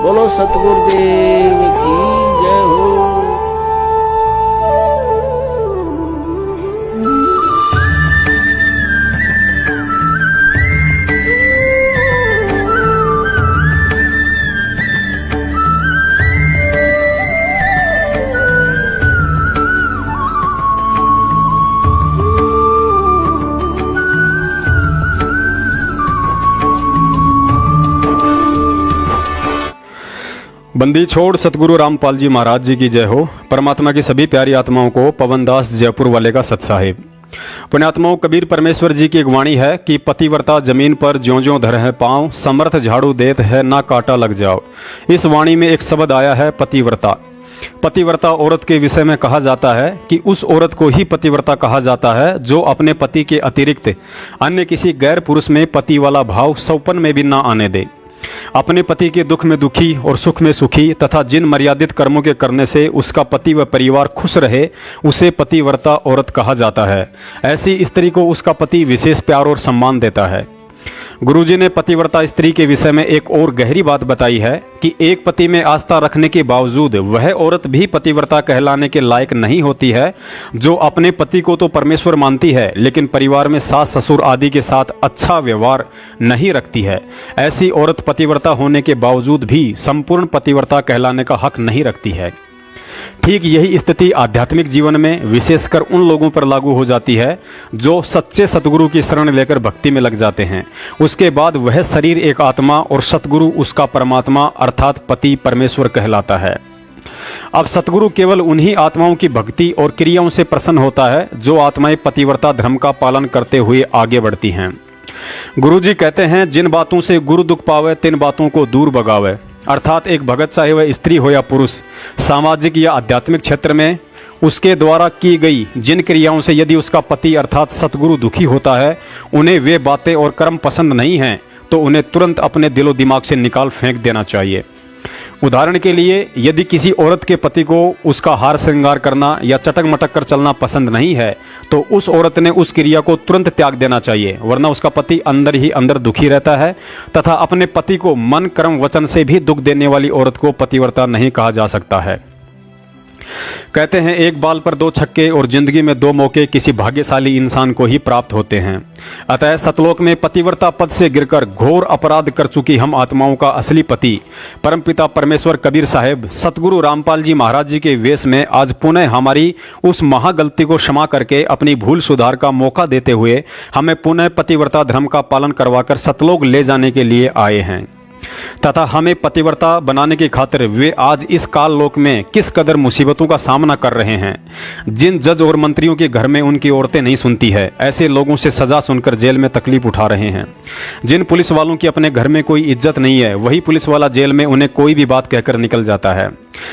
बोलो सतगुरुदेव की जय हो। बंदी छोड़ सतगुरु रामपाल जी महाराज जी की जय हो। परमात्मा की सभी प्यारी आत्माओं को पवनदास जयपुर वाले का सत साहिब। पुण्यात्माओं, कबीर परमेश्वर जी की एक वाणी है कि पतिव्रता जमीन पर ज्यों ज्यों धर है पांव, समर्थ झाड़ू देत है ना काटा लग जाओ। इस वाणी में एक शब्द आया है पतिव्रता। पतिव्रता औरत के विषय में कहा जाता है कि उस औरत को ही पतिव्रता कहा जाता है जो अपने पति के अतिरिक्त अन्य किसी गैर पुरुष में पति वाला भाव सौपन में भी ना आने दे। अपने पति के दुख में दुखी और सुख में सुखी तथा जिन मर्यादित कर्मों के करने से उसका पति व परिवार खुश रहे, उसे पतिव्रता औरत कहा जाता है। ऐसी स्त्री को उसका पति विशेष प्यार और सम्मान देता है। गुरुजी ने पतिव्रता स्त्री के विषय में एक और गहरी बात बताई है कि एक पति में आस्था रखने के बावजूद वह औरत भी पतिव्रता कहलाने के लायक नहीं होती है, जो अपने पति को तो परमेश्वर मानती है लेकिन परिवार में सास ससुर आदि के साथ अच्छा व्यवहार नहीं रखती है। ऐसी औरत पतिव्रता होने के बावजूद भी संपूर्ण पतिव्रता कहलाने का हक नहीं रखती है। ठीक यही स्थिति आध्यात्मिक जीवन में विशेषकर उन लोगों पर लागू हो जाती है जो सच्चे सतगुरु की शरण लेकर भक्ति में लग जाते हैं। उसके बाद वह शरीर एक आत्मा और सतगुरु उसका परमात्मा अर्थात पति परमेश्वर कहलाता है। अब सतगुरु केवल उन्हीं आत्माओं की भक्ति और क्रियाओं से प्रसन्न होता है जो आत्माएं पतिव्रता धर्म का पालन करते हुए आगे बढ़ती हैं। गुरुजी कहते हैं, जिन बातों से गुरु दुख पावे तिन बातों को दूर भगावे। अर्थात एक भगत चाहे वह स्त्री हो या पुरुष, सामाजिक या आध्यात्मिक क्षेत्र में उसके द्वारा की गई जिन क्रियाओं से यदि उसका पति अर्थात सतगुरु दुखी होता है, उन्हें वे बातें और कर्म पसंद नहीं हैं तो उन्हें तुरंत अपने दिलो दिमाग से निकाल फेंक देना चाहिए। उदाहरण के लिए, यदि किसी औरत के पति को उसका हार श्रृंगार करना या चटक मटक कर चलना पसंद नहीं है तो उस औरत ने उस क्रिया को तुरंत त्याग देना चाहिए, वरना उसका पति अंदर ही अंदर दुखी रहता है। तथा अपने पति को मन कर्म वचन से भी दुख देने वाली औरत को पतिव्रता नहीं कहा जा सकता है। कहते हैं, एक बाल पर दो छक्के और जिंदगी में दो मौके किसी भाग्यशाली इंसान को ही प्राप्त होते हैं। अतः सतलोक में पतिव्रता पद से गिरकर घोर अपराध कर चुकी हम आत्माओं का असली पति परमपिता परमेश्वर कबीर साहेब सतगुरु रामपाल जी महाराज जी के वेश में आज पुनः हमारी उस महागलती को क्षमा करके अपनी भूल सुधार का मौका देते हुए हमें पुनः पतिव्रता धर्म का पालन करवाकर सतलोक ले जाने के लिए आए हैं। तथा हमें पतिव्रता बनाने की खातिर वे आज इस काल लोक में किस कदर मुसीबतों का सामना कर रहे हैं। जिन जज और मंत्रियों के घर में उनकी औरतें नहीं सुनती है, ऐसे लोगों से सजा सुनकर जेल में तकलीफ उठा रहे हैं। जिन पुलिस वालों की अपने घर में कोई इज्जत नहीं है, वही पुलिस वाला जेल में उन्हें कोई भी बात कहकर निकल जाता है।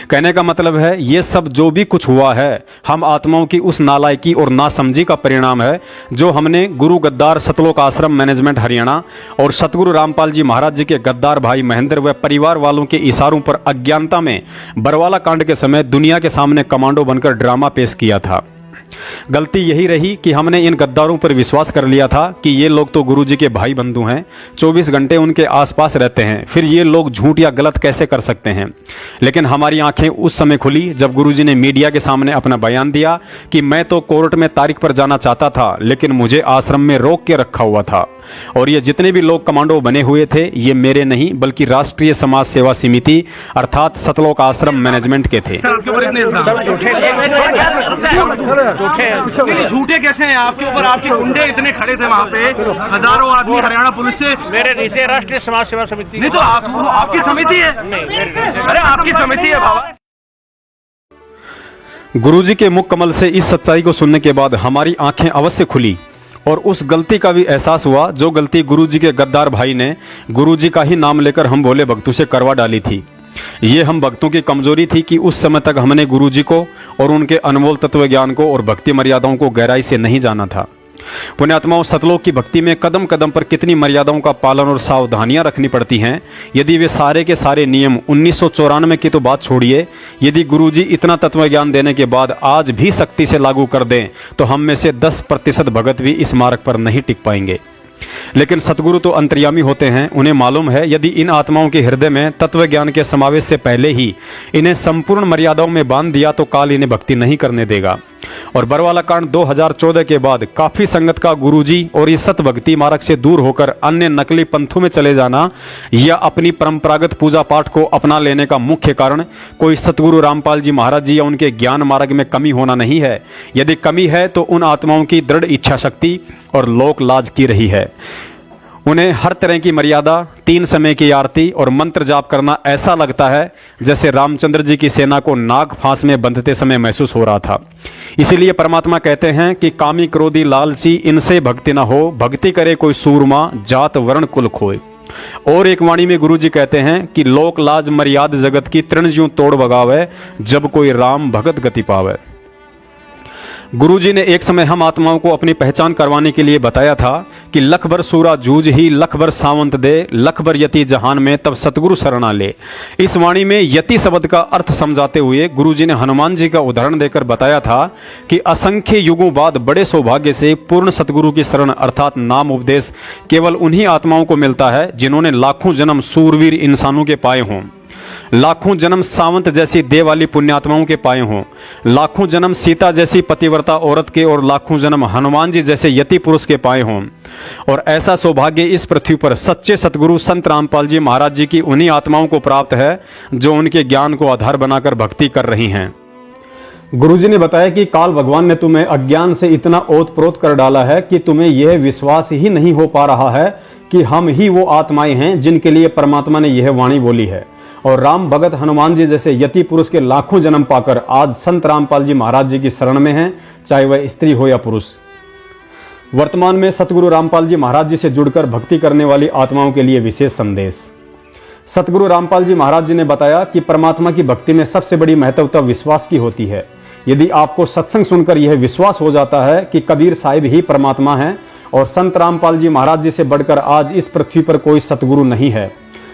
कहने का मतलब है, ये सब जो भी कुछ हुआ है हम आत्माओं की उस नालायकी और नासमझी का परिणाम है जो हमने गुरु गद्दार सतलोक आश्रम मैनेजमेंट हरियाणा और सतगुरु रामपाल जी महाराज जी के गद्दार भाई महेंद्र व परिवार वालों के इशारों पर अज्ञानता में बरवाला कांड के समय दुनिया के सामने कमांडो बनकर ड्रामा पेश किया था। गलती यही रही कि हमने इन गद्दारों पर विश्वास कर लिया था कि ये लोग तो गुरुजी के भाई बंधु हैं, 24 घंटे उनके आसपास रहते हैं, फिर ये लोग झूठ या गलत कैसे कर सकते हैं। लेकिन हमारी आंखें उस समय खुली जब गुरुजी ने मीडिया के सामने अपना बयान दिया कि मैं तो कोर्ट में तारीख पर जाना चाहता था लेकिन मुझे आश्रम में रोक के रखा हुआ था और ये जितने भी लोग कमांडो बने हुए थे ये मेरे नहीं बल्कि राष्ट्रीय समाज सेवा समिति अर्थात सतलोक आश्रम मैनेजमेंट के थे। झूठे कैसे हैं आपके ऊपर? आपके गुंडे इतने खड़े थे वहाँ पे, हजारों आदमी हरियाणा पुलिस से। मेरे नीचे राष्ट्रीय समाज सेवा समिति नहीं तो आपकी समिति है। अरे आपकी समिति है बाबा। गुरुजी के मुख कमल से इस सच्चाई को सुनने के बाद हमारी आंखें अवश्य खुली और उस गलती का भी एहसास हुआ जो गलती गुरुजी के गद्दार भाई ने गुरुजी का ही नाम लेकर हम भोले भक्तों से करवा डाली थी। ये हम भक्तों की कमजोरी थी कि उस समय तक हमने गुरुजी को और उनके अनमोल तत्व ज्ञान को और भक्ति मर्यादाओं को गहराई से नहीं जाना था। पुण्यात्माओं, सतलोक की भक्ति में कदम कदम पर कितनी मर्यादाओं का पालन और सावधानियां रखनी पड़ती हैं। यदि वे सारे के सारे नियम 1994 की तो बात छोड़िए, यदि गुरुजी इतना तत्व ज्ञान देने के बाद आज भी सख्ती से लागू कर दें तो हम में से 10% भगत भी इस मार्ग पर नहीं टिक पाएंगे। लेकिन सतगुरु तो अंतर्यामी होते हैं। उन्हें मालूम है यदि इन आत्माओं के हृदय में तत्व ज्ञान के समावेश से पहले ही इन्हें संपूर्ण मर्यादाओं में बांध दिया तो काल इन्हें भक्ति नहीं करने देगा। और बरवाला कांड 2014 के बाद काफी संगत का गुरुजी और इस सत भक्ति मार्ग से दूर होकर अन्य नकली पंथों में चले जाना या अपनी परंपरागत पूजा पाठ को अपना लेने का मुख्य कारण कोई सतगुरु रामपाल जी महाराज जी या उनके ज्ञान मार्ग में कमी होना नहीं है। यदि कमी है तो उन आत्माओं की दृढ़ इच्छा शक्ति और लोक लाज की रही है। उन्हें हर तरह की मर्यादा, 3 समय की आरती और मंत्र जाप करना ऐसा लगता है जैसे रामचंद्र जी की सेना को नाग फांस में बंधते समय महसूस हो रहा था। इसीलिए परमात्मा कहते हैं कि कामी क्रोधी लालची इनसे भक्ति न हो, भक्ति करे कोई सूरमा जात वर्ण कुल खोए। और एक वाणी में गुरु जी कहते हैं कि लोक लाज मर्याद जगत की तृण ज्यों तोड़ बगावे, जब कोई राम भगत गति पावे। गुरुजी ने एक समय हम आत्माओं को अपनी पहचान करवाने के लिए बताया था कि लख भर सूरा जूझ ही लख भर सावंत दे, लख भर यति जहान में तब सतगुरु शरणा ले। इस वाणी में यति शब्द का अर्थ समझाते हुए गुरुजी ने हनुमान जी का उदाहरण देकर बताया था कि असंख्य युगों बाद बड़े सौभाग्य से पूर्ण सतगुरु की शरण अर्थात नाम उपदेश केवल उन्हीं आत्माओं को मिलता है जिन्होंने लाखों जन्म सूरवीर इंसानों के पाए हों, लाखों जन्म सावंत जैसी देव वाली पुण्यात्माओं के पाए हों, लाखों जन्म सीता जैसी पतिव्रता औरत के और लाखों जन्म हनुमान जी जैसे यति पुरुष के पाए हों। और ऐसा सौभाग्य इस पृथ्वी पर सच्चे सतगुरु संत रामपाल जी महाराज जी की उन्हीं आत्माओं को प्राप्त है जो उनके ज्ञान को आधार बनाकर भक्ति कर रही हैं। गुरुजी ने बताया कि काल भगवान ने तुम्हें अज्ञान से इतना ओतप्रोत कर डाला है कि तुम्हें यह विश्वास ही नहीं हो पा रहा है कि हम ही वो आत्माएं हैं जिनके लिए परमात्मा ने यह वाणी बोली है। और राम भगत हनुमान जी जैसे यति पुरुष के लाखों जन्म पाकर आज संत रामपाल जी महाराज जी की शरण में हैं, चाहे वह स्त्री हो या पुरुष। वर्तमान में सतगुरु रामपाल जी महाराज जी से जुड़कर भक्ति करने वाली आत्माओं के लिए विशेष संदेश। सतगुरु रामपाल जी महाराज जी ने बताया कि परमात्मा की भक्ति में सबसे बड़ी महत्वता विश्वास की होती है। यदि आपको सत्संग सुनकर यह विश्वास हो जाता है कि कबीर साहिब ही परमात्मा है और संत रामपाल जी महाराज जी से बढ़कर आज इस पृथ्वी पर कोई सतगुरु नहीं है,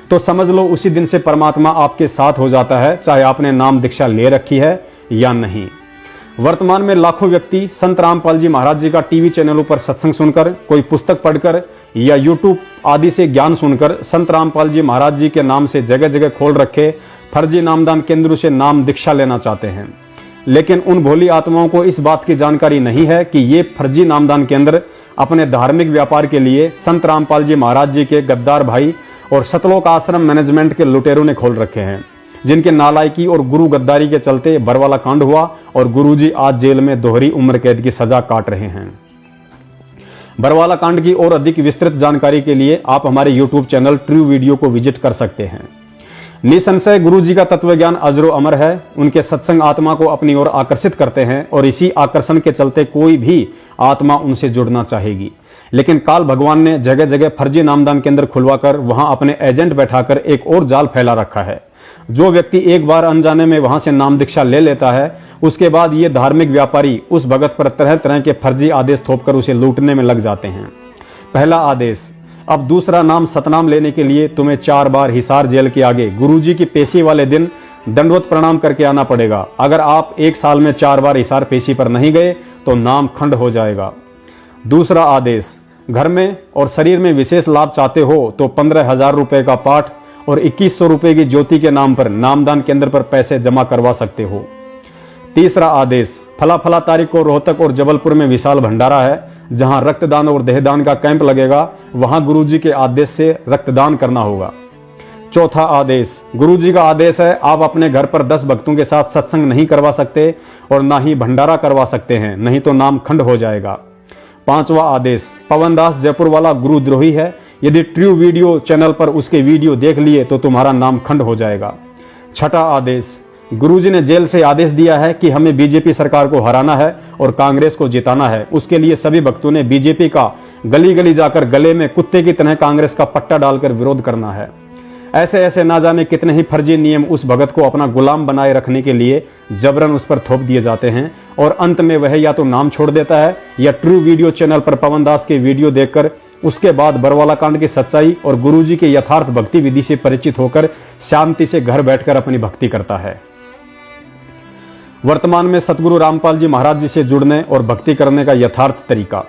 तो समझ लो उसी दिन से परमात्मा आपके साथ हो जाता है, चाहे आपने नाम दीक्षा ले रखी है या नहीं। वर्तमान में लाखों व्यक्ति संत रामपाल जी महाराज जी का टीवी चैनलों पर सत्संग सुनकर, कोई पुस्तक पढ़कर या यूट्यूब आदि से ज्ञान सुनकर संत रामपाल जी महाराज जी के नाम से जगह जगह खोल रखे फर्जी नामदान केंद्रों से नाम दीक्षा लेना चाहते हैं। लेकिन उन भोली आत्माओं को इस बात की जानकारी नहीं है कि ये फर्जी नामदान केंद्र अपने धार्मिक व्यापार के लिए संत रामपाल जी महाराज जी के गद्दार भाई और सतलोक आश्रम मैनेजमेंट के लुटेरों ने खोल रखे हैं, जिनके नालायकी और गुरु गद्दारी के चलते बरवाला कांड हुआ और गुरुजी आज जेल में दोहरी उम्र कैद की सजा काट रहे हैं। बरवाला कांड की और अधिक विस्तृत जानकारी के लिए आप हमारे यूट्यूब चैनल ट्रू वीडियो को विजिट कर सकते हैं। निसंशय गुरुजी का तत्व ज्ञान अजरो अमर है। उनके सत्संग आत्मा को अपनी ओर आकर्षित करते हैं और इसी आकर्षण के चलते कोई भी आत्मा उनसे जुड़ना चाहेगी। लेकिन काल भगवान ने जगह जगह फर्जी नामदान केंद्र खुलवाकर वहां अपने एजेंट बैठाकर एक और जाल फैला रखा है। जो व्यक्ति एक बार अनजाने में वहां से नाम दीक्षा ले लेता है, उसके बाद ये धार्मिक व्यापारी उस भगत पर तरह तरह के फर्जी आदेश थोपकर उसे लूटने में लग जाते हैं। पहला आदेश, अब दूसरा नाम सतनाम लेने के लिए तुम्हें 4 बार हिसार जेल के आगे गुरुजी की पेशी वाले दिन दंडवत प्रणाम करके आना पड़ेगा। अगर आप 1 साल में 4 बार हिसार पेशी पर नहीं गए तो नाम खंड हो जाएगा। दूसरा आदेश, घर में और शरीर में विशेष लाभ चाहते हो तो 15,000 रुपए का पाठ और 2100 रुपए की ज्योति के नाम पर नामदान केंद्र पर पैसे जमा करवा सकते हो। तीसरा आदेश, फला फला तारीख को रोहतक और जबलपुर में विशाल भंडारा है, जहां रक्तदान और देहदान का कैंप लगेगा, वहां गुरुजी के आदेश से रक्तदान करना होगा। चौथा आदेश, गुरुजी का आदेश है आप अपने घर पर 10 भक्तों के साथ सत्संग नहीं करवा सकते और ना ही भंडारा करवा सकते हैं, नहीं तो नाम खंड हो जाएगा। 5वां आदेश, पवनदास जयपुर वाला गुरुद्रोही है, यदि ट्रू वीडियो चैनल पर उसके वीडियो देख लिए तो तुम्हारा नाम खंड हो जाएगा। 6ठा आदेश, गुरुजी ने जेल से आदेश दिया है कि हमें बीजेपी सरकार को हराना है और कांग्रेस को जिताना है। उसके लिए सभी भक्तों ने बीजेपी का गली गली जाकर गले में कुत्ते की तरह कांग्रेस का पट्टा डालकर विरोध करना है। ऐसे ऐसे ना जाने कितने ही फर्जी नियम उस भगत को अपना गुलाम बनाए रखने के लिए जबरन उस पर थोप दिए जाते हैं और अंत में वह या तो नाम छोड़ देता है या ट्रू वीडियो चैनल पर पवनदास के वीडियो देखकर उसके बाद बरवाला कांड की सच्चाई और गुरुजी के यथार्थ भक्ति विधि से परिचित होकर शांति से घर बैठकर अपनी भक्ति करता है। वर्तमान में सतगुरु रामपाल जी महाराज जी से जुड़ने और भक्ति करने का यथार्थ तरीका।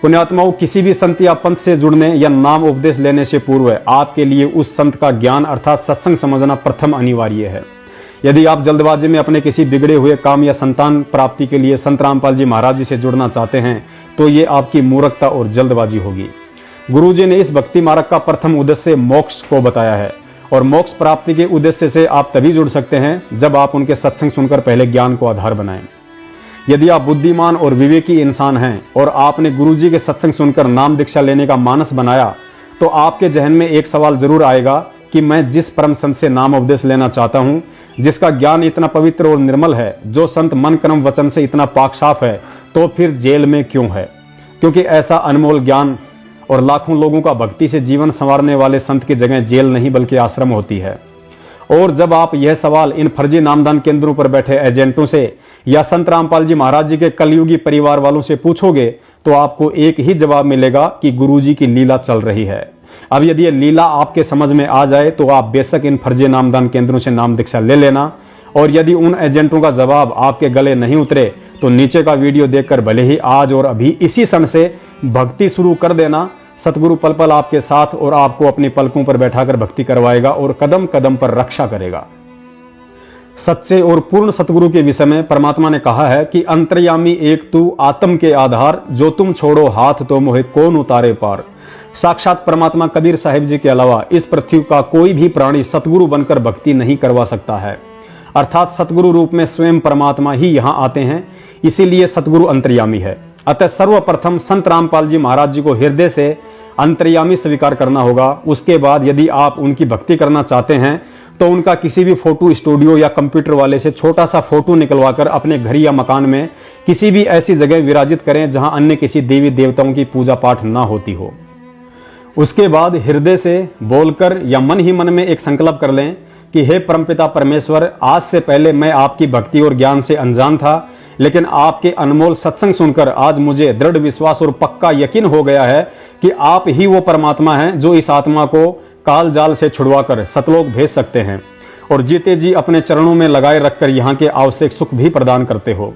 पुण्यात्माओं, किसी भी संत या पंथ से जुड़ने या नाम उपदेश लेने से पूर्व आपके लिए उस संत का ज्ञान अर्थात सत्संग समझना प्रथम अनिवार्य है। यदि आप जल्दबाजी में अपने किसी बिगड़े हुए काम या संतान प्राप्ति के लिए संत रामपाल जी महाराज जी से जुड़ना चाहते हैं तो ये आपकी मूर्खता और जल्दबाजी होगी। गुरु जी ने इस भक्ति मार्ग का प्रथम उद्देश्य मोक्ष को बताया है और मोक्ष प्राप्ति के उद्देश्य से आप तभी जुड़ सकते हैं जब आप उनके सत्संग सुनकर पहले ज्ञान को आधार बनाएं। यदि आप बुद्धिमान और विवेकी इंसान हैं और आपने गुरु जी के सत्संग सुनकर नाम दीक्षा लेने का मानस बनाया तो आपके जहन में एक सवाल जरूर आएगा कि मैं जिस परम संत से नाम उपदेश लेना चाहता हूं, जिसका ज्ञान इतना पवित्र और निर्मल है, जो संत मन कर्म वचन से इतना पाक साफ है, तो फिर जेल में क्यों है? क्योंकि ऐसा अनमोल ज्ञान और लाखों लोगों का भक्ति से जीवन संवारने वाले संत की जगह जेल नहीं बल्कि आश्रम होती है। और जब आप यह सवाल इन फर्जी नामदान केंद्रों पर बैठे एजेंटों से या संत रामपाल जी महाराज जी के कलयुगी परिवार वालों से पूछोगे तो आपको एक ही जवाब मिलेगा कि गुरु जी की लीला चल रही है। अब यदि यह लीला आपके समझ में आ जाए तो आप बेशक इन फर्जी नामदान केंद्रों से नाम दीक्षा ले लेना, और यदि उन एजेंटों का जवाब आपके गले नहीं उतरे तो नीचे का वीडियो देखकर भले ही आज और अभी इसी क्षण से भक्ति शुरू कर देना। सतगुरु पल पल आपके साथ और आपको अपनी पलकों पर बैठाकर भक्ति करवाएगा और कदम कदम पर रक्षा करेगा। सच्चे और पूर्ण सतगुरु के विषय में परमात्मा ने कहा है कि अंतर्यामी एक तू आत्म के आधार, जो तुम छोड़ो हाथ तो मोहे कौन उतारे पार। साक्षात परमात्मा कबीर साहिब जी के अलावा इस पृथ्वी का कोई भी प्राणी सतगुरु बनकर भक्ति नहीं करवा सकता है। अर्थात सतगुरु रूप में स्वयं परमात्मा ही यहाँ आते हैं, इसीलिए सतगुरु अंतर्यामी है। अतः सर्वप्रथम संत रामपाल जी महाराज जी को हृदय से अंतर्यामी स्वीकार करना होगा। उसके बाद यदि आप उनकी भक्ति करना चाहते हैं तो उनका किसी भी फोटो स्टूडियो या कंप्यूटर वाले से छोटा सा फोटो निकलवाकर अपने घर या मकान में किसी भी ऐसी जगह विराजित करें जहां अन्य किसी देवी देवताओं की पूजा पाठ ना होती हो। उसके बाद हृदय से बोलकर या मन ही मन में एक संकल्प कर लें कि हे परमपिता परमेश्वर, आज से पहले मैं आपकी भक्ति और ज्ञान से अनजान था, लेकिन आपके अनमोल सत्संग सुनकर आज मुझे दृढ़ विश्वास और पक्का यकीन हो गया है कि आप ही वो परमात्मा हैं जो इस आत्मा को काल जाल से छुड़वाकर सतलोक भेज सकते हैं और जीते जी अपने चरणों में लगाए रखकर यहाँ के आवश्यक सुख भी प्रदान करते हो।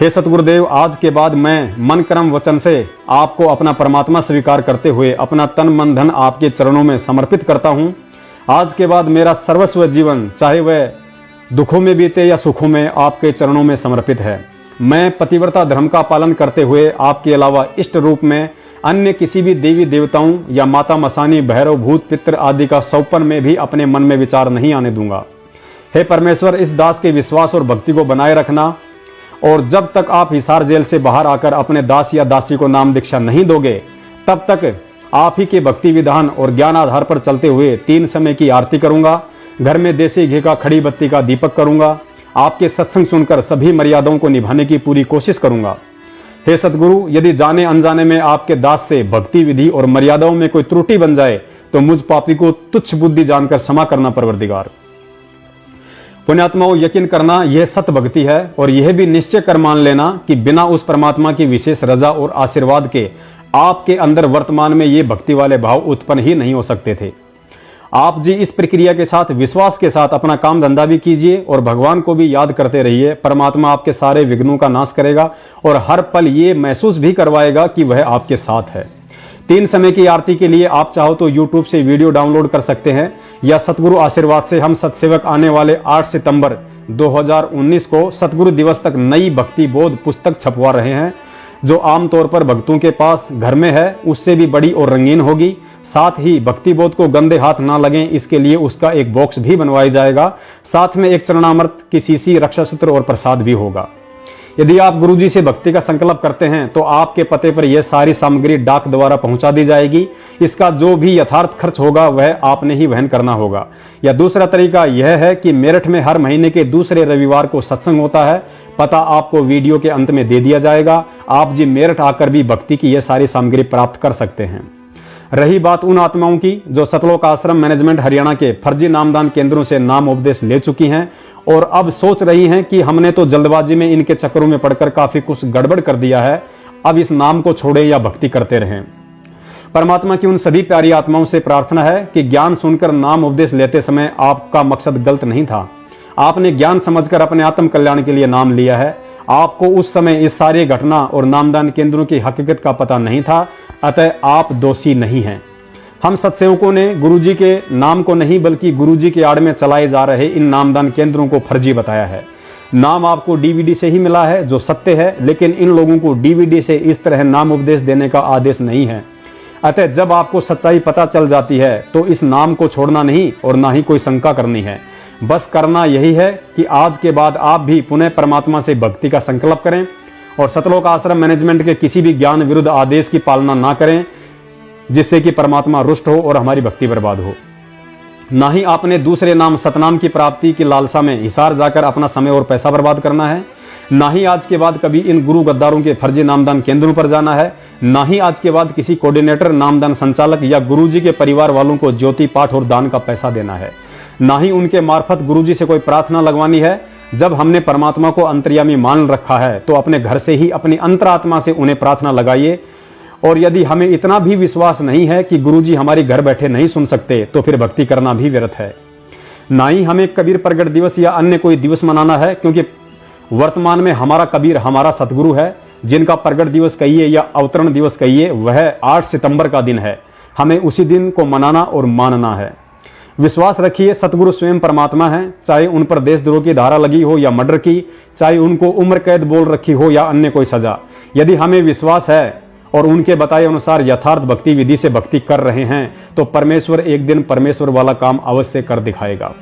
हे सतगुरुदेव, आज के बाद मैं मन कर्म वचन से आपको अपना परमात्मा स्वीकार करते हुए अपना तन मन धन आपके चरणों में समर्पित करता हूँ। आज के बाद मेरा सर्वस्व जीवन, चाहे वह दुखों में बीते या सुखों में, आपके चरणों में समर्पित है। मैं पतिव्रता धर्म का पालन करते हुए आपके अलावा इष्ट रूप में अन्य किसी भी देवी देवताओं या माता मसानी, भैरव, भूत, पितृ आदि का सौपन में भी अपने मन में विचार नहीं आने दूंगा। हे परमेश्वर, इस दास के विश्वास और भक्ति को बनाए रखना, और जब तक आप हिसार जेल से बाहर आकर अपने दास या दासी को नाम दीक्षा नहीं दोगे तब तक आप ही के भक्ति विधान और ज्ञान आधार पर चलते हुए 3 समय की आरती करूंगा, घर में देसी घी का खड़ी बत्ती का दीपक करूंगा, आपके सत्संग सुनकर सभी मर्यादाओं को निभाने की पूरी कोशिश करूंगा। हे सतगुरु, यदि जाने अनजाने में आपके दास से भक्ति विधि और मर्यादाओं में कोई त्रुटि बन जाए तो मुझ पापी को तुच्छ बुद्धि जानकर क्षमा करना परवरदिगार। पुण्यात्माओं, यकीन करना यह सत भक्ति है और यह भी निश्चय कर मान लेना कि बिना उस परमात्मा की विशेष रजा और आशीर्वाद के आपके अंदर वर्तमान में ये भक्ति वाले भाव उत्पन्न ही नहीं हो सकते थे। आप जी इस प्रक्रिया के साथ विश्वास के साथ अपना काम धंधा भी कीजिए और भगवान को भी याद करते रहिए। परमात्मा आपके सारे विघ्नों का नाश करेगा और हर पल ये महसूस भी करवाएगा कि वह आपके साथ है। 3 समय की आरती के लिए आप चाहो तो YouTube से वीडियो डाउनलोड कर सकते हैं या सतगुरु आशीर्वाद से हम सत्सेवक आने वाले 8 सितंबर 2019 को सतगुरु दिवस तक नई भक्ति बोध पुस्तक छपवा रहे हैं, जो आमतौर पर भक्तों के पास घर में है उससे भी बड़ी और रंगीन होगी। साथ ही भक्ति बोध को गंदे हाथ ना लगें इसके लिए उसका एक बॉक्स भी बनवाया जाएगा। साथ में एक चरणामृत की शीशी, रक्षा सूत्र और प्रसाद भी होगा। यदि आप गुरुजी से भक्ति का संकल्प करते हैं तो आपके पते पर यह सारी सामग्री डाक द्वारा पहुंचा दी जाएगी। इसका जो भी यथार्थ खर्च होगा वह आपने ही वहन करना होगा। या दूसरा तरीका यह है कि मेरठ में हर महीने के दूसरे रविवार को सत्संग होता है, पता आपको वीडियो के अंत में दे दिया जाएगा। आप जी मेरठ आकर भी भक्ति की यह सारी सामग्री प्राप्त कर सकते हैं। रही बात उन आत्माओं की जो सतलोक आश्रम मैनेजमेंट हरियाणा के फर्जी नामदान केंद्रों से नाम उपदेश ले चुकी हैं और अब सोच रही हैं कि हमने तो जल्दबाजी में इनके चक्करों में पड़कर काफी कुछ गड़बड़ कर दिया है, अब इस नाम को छोड़े या भक्ति करते रहें। परमात्मा की उन सभी प्यारी आत्माओं से प्रार्थना है कि ज्ञान सुनकर नाम उपदेश लेते समय आपका मकसद गलत नहीं था। आपने ज्ञान समझकर अपने आत्म कल्याण के लिए नाम लिया है। आपको उस समय इस सारी घटना और नामदान केंद्रों की हकीकत का पता नहीं था, अतः आप दोषी नहीं हैं। हम सत्सेवकों ने गुरुजी के नाम को नहीं बल्कि गुरुजी के आड़ में चलाए जा रहे इन नामदान केंद्रों को फर्जी बताया है। नाम आपको डीवीडी से ही मिला है जो सत्य है, लेकिन इन लोगों को डीवीडी से इस तरह नाम उपदेश देने का आदेश नहीं है। अतः जब आपको सच्चाई पता चल जाती है तो इस नाम को छोड़ना नहीं और ना ही कोई शंका करनी है। बस करना यही है कि आज के बाद आप भी पुनः परमात्मा से भक्ति का संकल्प करें और सतलोक आश्रम मैनेजमेंट के किसी भी ज्ञान विरुद्ध आदेश की पालना ना करें जिससे कि परमात्मा रुष्ट हो और हमारी भक्ति बर्बाद हो। ना ही आपने दूसरे नाम सतनाम की प्राप्ति की लालसा में हिसार जाकर अपना समय और पैसा बर्बाद करना है। ना ही आज के बाद कभी इन गुरु गद्दारों के फर्जी नामदान केंद्रों पर जाना है। ना ही आज के बाद किसी कोऑर्डिनेटर, नामदान संचालक या गुरुजी के परिवार वालों को ज्योति पाठ और दान का पैसा देना है। ना ही उनके मार्फत गुरुजी से कोई प्रार्थना लगवानी है। जब हमने परमात्मा को अंतर्यामी मान रखा है तो अपने घर से ही अपनी अंतरात्मा से उन्हें प्रार्थना लगाइए। और यदि हमें इतना भी विश्वास नहीं है कि गुरुजी हमारी घर बैठे नहीं सुन सकते तो फिर भक्ति करना भी व्यर्थ है। ना ही हमें कबीर प्रगट दिवस या अन्य कोई दिवस मनाना है, क्योंकि वर्तमान में हमारा कबीर हमारा सतगुरु है, जिनका प्रगट दिवस कहिए या अवतरण दिवस कहिए वह 8 सितंबर का दिन है। हमें उसी दिन को मनाना और मानना है। विश्वास रखिए सतगुरु स्वयं परमात्मा है, चाहे उन पर देशद्रोह की धारा लगी हो या मर्डर की, चाहे उनको उम्र कैद बोल रखी हो या अन्य कोई सजा। यदि हमें विश्वास है और उनके बताए अनुसार यथार्थ भक्ति विधि से भक्ति कर रहे हैं तो परमेश्वर एक दिन परमेश्वर वाला काम अवश्य कर दिखाएगा।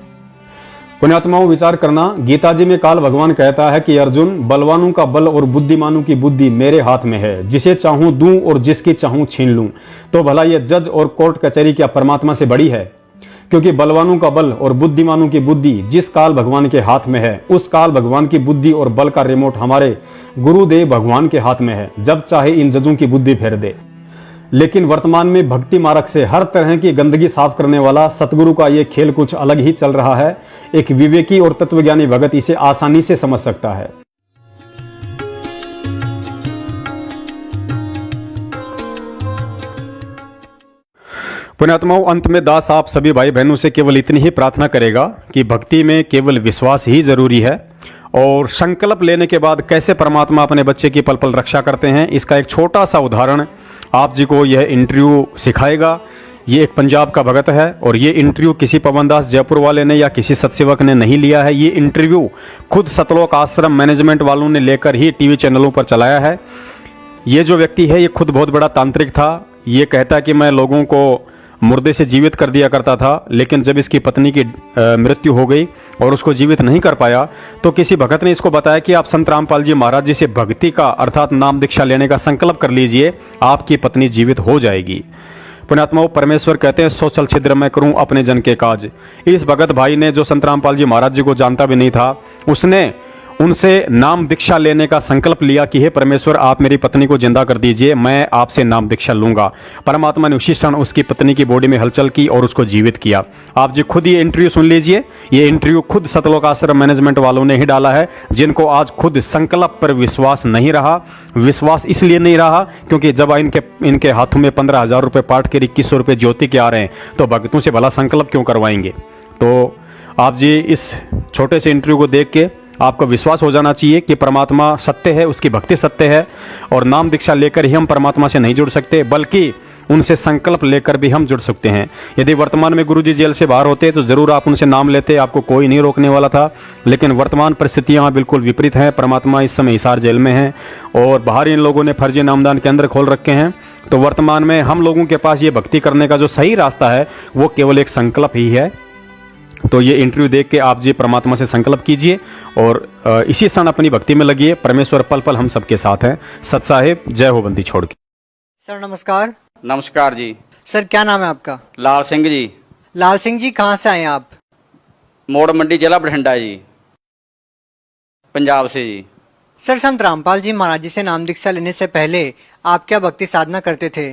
पुण्यात्माओं, विचार करना। गीता जी में काल भगवान कहता है कि अर्जुन, बलवानों का बल और बुद्धिमानों की बुद्धि मेरे हाथ में है, जिसे चाहूं दूं और जिसकी चाहूं छीन लूं। तो भला यह जज और कोर्ट कचहरी क्या परमात्मा से बड़ी है? क्योंकि बलवानों का बल और बुद्धिमानों की बुद्धि जिस काल भगवान के हाथ में है, उस काल भगवान की बुद्धि और बल का रिमोट हमारे गुरुदेव भगवान के हाथ में है। जब चाहे इन जजों की बुद्धि फेर दे। लेकिन वर्तमान में भक्ति मार्ग से हर तरह की गंदगी साफ करने वाला सतगुरु का ये खेल कुछ अलग ही चल रहा है। एक विवेकी और तत्वज्ञानी भगत इसे आसानी से समझ सकता है। पुण्यात्माओं, अंत में दास आप सभी भाई बहनों से केवल इतनी ही प्रार्थना करेगा कि भक्ति में केवल विश्वास ही जरूरी है और संकल्प लेने के बाद कैसे परमात्मा अपने बच्चे की पल पल रक्षा करते हैं, इसका एक छोटा सा उदाहरण आप जी को यह इंटरव्यू सिखाएगा। ये एक पंजाब का भगत है और ये इंटरव्यू किसी पवनदास जयपुर वाले ने या किसी सत्सेवक ने नहीं लिया है। ये इंटरव्यू खुद सतलोक आश्रम मैनेजमेंट वालों ने लेकर ही टीवी चैनलों पर चलाया है। ये जो व्यक्ति है ये खुद बहुत बड़ा तांत्रिक था। ये कहता कि मैं लोगों को मुर्दे से जीवित कर दिया करता था, लेकिन जब इसकी पत्नी की मृत्यु हो गई और उसको जीवित नहीं कर पाया तो किसी भगत ने इसको बताया कि आप संत रामपाल जी महाराज जी से भक्ति का अर्थात नाम दीक्षा लेने का संकल्प कर लीजिए, आपकी पत्नी जीवित हो जाएगी। पुण्यात्माओं, परमेश्वर कहते हैं सो चल छिद्र मैं करूं अपने जन के काज। इस भगत भाई ने, जो संत रामपाल जी महाराज जी को जानता भी नहीं था, उसने उनसे नाम दीक्षा लेने का संकल्प लिया कि हे परमेश्वर, आप मेरी पत्नी को जिंदा कर दीजिए, मैं आपसे नाम दीक्षा लूंगा। परमात्मा ने उसी क्षण उसकी पत्नी की बॉडी में हलचल की और उसको जीवित किया। आप जी खुद ये इंटरव्यू सुन लीजिए। ये इंटरव्यू खुद सतलोक आश्रम मैनेजमेंट वालों ने ही डाला है, जिनको आज खुद संकल्प पर विश्वास नहीं रहा। विश्वास इसलिए नहीं रहा क्योंकि जब इनके हाथों में 15,000 रुपये पाठ के 2100 रुपये ज्योति के आ रहे हैं तो भक्तों से भला संकल्प क्यों करवाएंगे। तो आप जी इस छोटे से इंटरव्यू को देख के आपको विश्वास हो जाना चाहिए कि परमात्मा सत्य है, उसकी भक्ति सत्य है और नाम दीक्षा लेकर ही हम परमात्मा से नहीं जुड़ सकते, बल्कि उनसे संकल्प लेकर भी हम जुड़ सकते हैं। यदि वर्तमान में गुरुजी जेल से बाहर होते तो जरूर आप उनसे नाम लेते, आपको कोई नहीं रोकने वाला था। लेकिन वर्तमान परिस्थितियां बिल्कुल विपरीत हैं। परमात्मा इस समय हिसार जेल में है और बाहर इन लोगों ने फर्जी नामदान केंद्र खोल रखे हैं। तो वर्तमान में हम लोगों के पास ये भक्ति करने का जो सही रास्ता है वो केवल एक संकल्प ही है। तो ये इंटरव्यू देख के आप जी परमात्मा से संकल्प कीजिए और इसी क्षण अपनी भक्ति में लगिए। परमेश्वर पल पल हम सबके साथ हैं। सत साहिब, जय हो बंदी छोड़ के। सर नमस्कार। नमस्कार जी। सर क्या नाम है आपका? लाल सिंह जी। लाल सिंह जी, कहाँ से आए हैं आप? मोड़ मंडी, जिला बठिंडा जी, पंजाब से जी। सर संत रामपाल जी महाराज जी से नाम दीक्षा लेने से पहले आप क्या भक्ति साधना करते थे?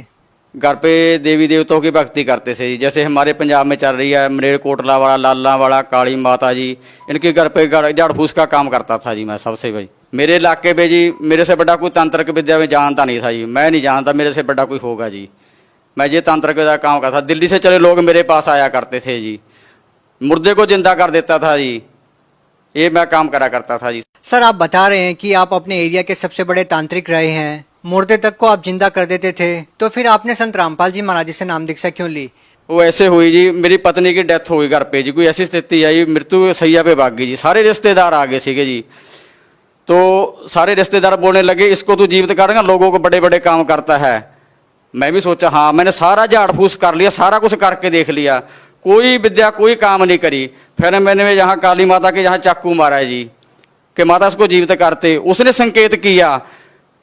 घर पे देवी देवताओं की भक्ति करते थे। जैसे हमारे पंजाब में चल रही है मरेड़ कोटला वाला, लाला वाला, काली माता जी, इनके घर पे झाड़ फूस का काम करता था जी मैं सबसे भाई। मेरे इलाके में जी मेरे से बड़ा कोई तांत्रिक विद्या में जानता नहीं था जी। मैं नहीं जानता मेरे से बड़ा कोई होगा जी। मैं ये तांत्रिक विद्या का काम करता था। दिल्ली से चले लोग मेरे पास आया करते थे जी, मुर्दे को जिंदा कर देता था जी। ये मैं काम करा करता था जी। सर आप बता रहे हैं कि आप अपने एरिया के सबसे बड़े तांत्रिक रहे हैं, मुर्दे तक को आप जिंदा कर देते थे, तो फिर आपने संत रामपाल जी महाराज जी से नाम दीक्षा क्यों ली? वो ऐसे हुई जी, मेरी पत्नी की डेथ हो गई घर पे जी, कोई ऐसी स्थिति आई, मृत्यु सैया पे भाग गई जी। सारे रिश्तेदार आ गए सीगे जी, तो सारे रिश्तेदार बोलने लगे इसको तू जीवित करेगा, लोगों को बड़े बड़े काम करता है। मैं भी सोचा हाँ, मैंने सारा झाड़ फूस कर लिया, सारा कुछ करके देख लिया, कोई विद्या कोई काम नहीं करी। फिर मैंने यहाँ काली माता के यहाँ चाकू मारा है जी कि माता इसको जीवित करते। उसने संकेत किया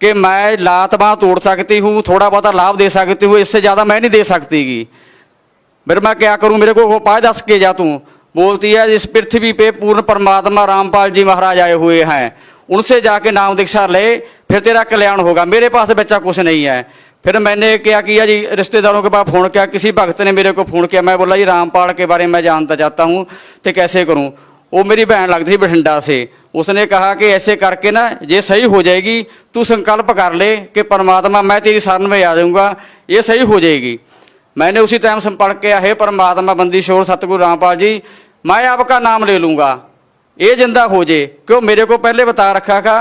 कि मैं लात बांह तोड़ सकती हूँ, थोड़ा बहुत लाभ दे सकती हूँ, इससे ज़्यादा मैं नहीं दे सकती गी। फिर मैं क्या करूँ, मेरे को उपाय दस के जा तू। बोलती है इस पृथ्वी पे पूर्ण परमात्मा रामपाल जी महाराज आए हुए हैं, उनसे जाके नाम दीक्षा ले, फिर तेरा कल्याण होगा। मेरे पास बच्चा कुछ नहीं है। फिर मैंने क्या किया जी, रिश्तेदारों के पास फ़ोन किया, किसी भक्त ने मेरे को फ़ोन किया। मैं बोला जी रामपाल के बारे में मैं जानता चाहता हूँ, तो कैसे करूँ। वो मेरी बहन लगती थी बठिंडा से, उसने कहा कि ऐसे करके ना ये सही हो जाएगी, तू संकल्प कर ले कि परमात्मा मैं तेरी शरण में आ जाऊँगा, ये सही हो जाएगी। मैंने उसी टाइम संपर्क किया, हे परमात्मा बंदी शोर सतगुरु रामपाल जी, मैं आपका नाम ले लूँगा, ये जिंदा हो जाए। क्यों, मेरे को पहले बता रखा था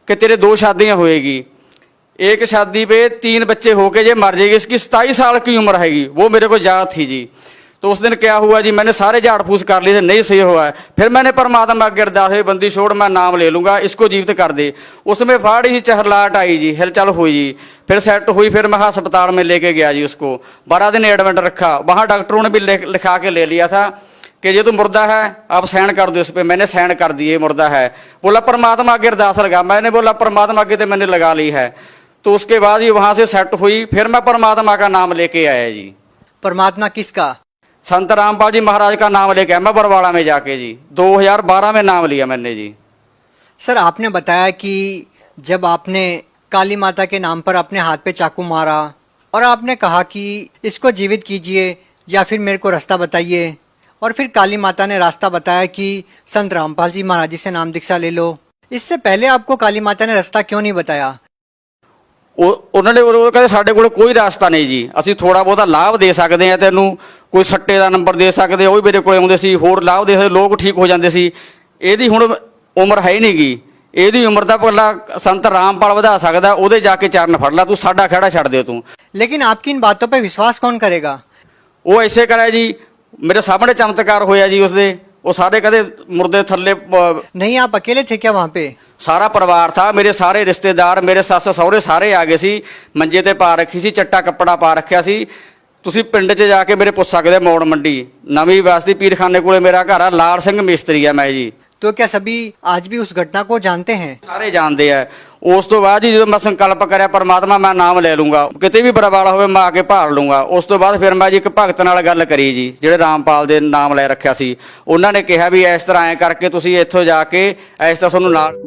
कि तेरे 2 शादियाँ होएगी, एक शादी पे 3 बच्चे होके ये मर जाएगी, इसकी 27 साल की उम्र हैगी, वो मेरे को याद थी जी। तो उस दिन क्या हुआ जी, मैंने सारे झाड़ फूस कर लिए थे, नहीं सही हुआ है। फिर मैंने परमात्मा अगे अरदास हुई, बंदी छोड़ मैं नाम ले लूँगा, इसको जीवित कर दे। उसमें फाड़ी सी चहलाहट आई जी, हिलचल हुई जी, फिर सेट हुई। फिर मैं अस्पताल में लेके गया जी, उसको 12 दिन एडमिट रखा। वहाँ डॉक्टरों ने भी लिखा के ले लिया था कि ये तो मुर्दा है, आप साइन कर दो इस पर। मैंने साइन कर दिए, मुर्दा है। बोला परमात्मा अगे अरदास लगा, मैंने बोला परमात्मा अगे तो मैंने लगा ली है। तो उसके बाद ही वहाँ से सेट हुई, फिर मैं परमात्मा का नाम लेके आया जी। परमात्मा किसका? संत रामपाल जी महाराज का नाम लेके आया मैं बरवाड़ा में जाके जी, 2012 में नाम लिया मैंने जी। सर आपने बताया कि जब आपने काली माता के नाम पर अपने हाथ पे चाकू मारा और आपने कहा कि इसको जीवित कीजिए या फिर मेरे को रास्ता बताइए, और फिर काली माता ने रास्ता बताया कि संत रामपाल जी महाराज जी से नाम दीक्षा ले लो। इससे पहले आपको काली माता ने रास्ता क्यों नहीं बताया? ਉਹਨਾਂ ਨੇ ਉਹ ਕਹਿੰਦੇ ਸਾਡੇ ਕੋਲ ਕੋਈ ਰਾਸਤਾ ਨਹੀਂ ਜੀ, ਅਸੀਂ ਥੋੜਾ ਬਹੁਤਾ ਲਾਭ ਦੇ ਸਕਦੇ ਆ ਤੈਨੂੰ, ਕੋਈ ਸੱਟੇ ਦਾ ਨੰਬਰ ਦੇ ਸਕਦੇ, ਉਹ ਵੀ ਮੇਰੇ ਕੋਲ ਆਉਂਦੇ ਸੀ, ਹੋਰ ਲਾਭ ਦੇ ਸਕਦੇ, ਲੋਕ ਠੀਕ ਹੋ ਜਾਂਦੇ ਸੀ। ਇਹਦੀ ਹੁਣ ਉਮਰ ਹੈ ਹੀ ਨਹੀਂ ਗੀ, ਇਹਦੀ ਉਮਰ ਦਾ ਭਲਾ ਸੰਤ ਰਾਮਪਾਲ ਵਧਾ ਸਕਦਾ, ਉਹਦੇ ਜਾ ਕੇ ਚਰਨ ਫੜ ਲਾ, ਤੂੰ ਸਾਡਾ ਖੜਾ ਛੱਡ ਦੇ ਤੂੰ। लेकिन आपकी इन बातों पे विश्वास कौन करेगा? ਉਹ ਐਸੇ ਕਰਿਆ ਜੀ, ਮੇਰੇ ਸਾਹਮਣੇ ਚਮਤਕਾਰ ਹੋਇਆ ਜੀ ਉਸਦੇ। ਉਹ ਸਾਰੇ ਕਦੇ ਮੁਰਦੇ ਥੱਲੇ नहीं आप अकेले थे क्या वहाँ पे? ਸਾਰਾ ਪਰਿਵਾਰ ਥਾ, ਮੇਰੇ ਸਾਰੇ ਰਿਸ਼ਤੇਦਾਰ, ਮੇਰੇ ਸੱਸ ਸਹੁਰੇ ਸਾਰੇ ਆ ਗਏ ਸੀ। ਮੰਜੇ ਤੇ ਪਾ ਰੱਖੀ ਸੀ, ਚੱਟਾ ਕੱਪੜਾ ਪਾ ਰੱਖਿਆ ਸੀ। ਤੁਸੀਂ ਪਿੰਡ 'ਚ ਜਾ ਕੇ ਮੇਰੇ ਪੁੱਛ ਸਕਦੇ, ਮੌੜ ਮੰਡੀ ਨਵੀਂ ਬਸਤੀ ਪੀਰਖਾਨੇ ਕੋਲੇ ਮੇਰਾ ਘਰ ਆ, ਲਾਲ ਸਿੰਘ ਮਿਸਤਰੀ ਆ ਮੈਂ ਜੀ। तो क्या सभी आज भी उस घटना को जानते हैं? ਸਾਰੇ ਜਾਣਦੇ ਆ। ਉਸ ਤੋਂ ਬਾਅਦ ਜੀ ਜਦੋਂ ਮੈਂ ਸੰਕਲਪ ਕਰਿਆ ਪਰਮਾਤਮਾ ਮੈਂ ਨਾਮ ਲੈ ਲੂੰਗਾ, ਕਿਤੇ ਵੀ ਬਰਵਾਲਾ ਹੋਵੇ ਮੈਂ ਆ ਕੇ ਭਾਲ ਲੂੰਗਾ। ਉਸ ਤੋਂ ਬਾਅਦ ਫਿਰ ਮੈਂ ਜੀ ਇੱਕ ਭਗਤ ਨਾਲ ਗੱਲ ਕਰੀ ਜੀ, ਜਿਹੜੇ ਰਾਮਪਾਲ ਦੇ ਨਾਮ ਲੈ ਰੱਖਿਆ ਸੀ। ਉਹਨਾਂ ਨੇ ਕਿਹਾ ਵੀ ਇਸ ਤਰ੍ਹਾਂ ਐਂ ਕਰਕੇ ਤੁਸੀਂ ਇੱਥੋਂ ਜਾ ਕੇ ਇਸ ਤਰ੍ਹਾਂ ਤੁਹਾਨੂੰ ਨਾਲ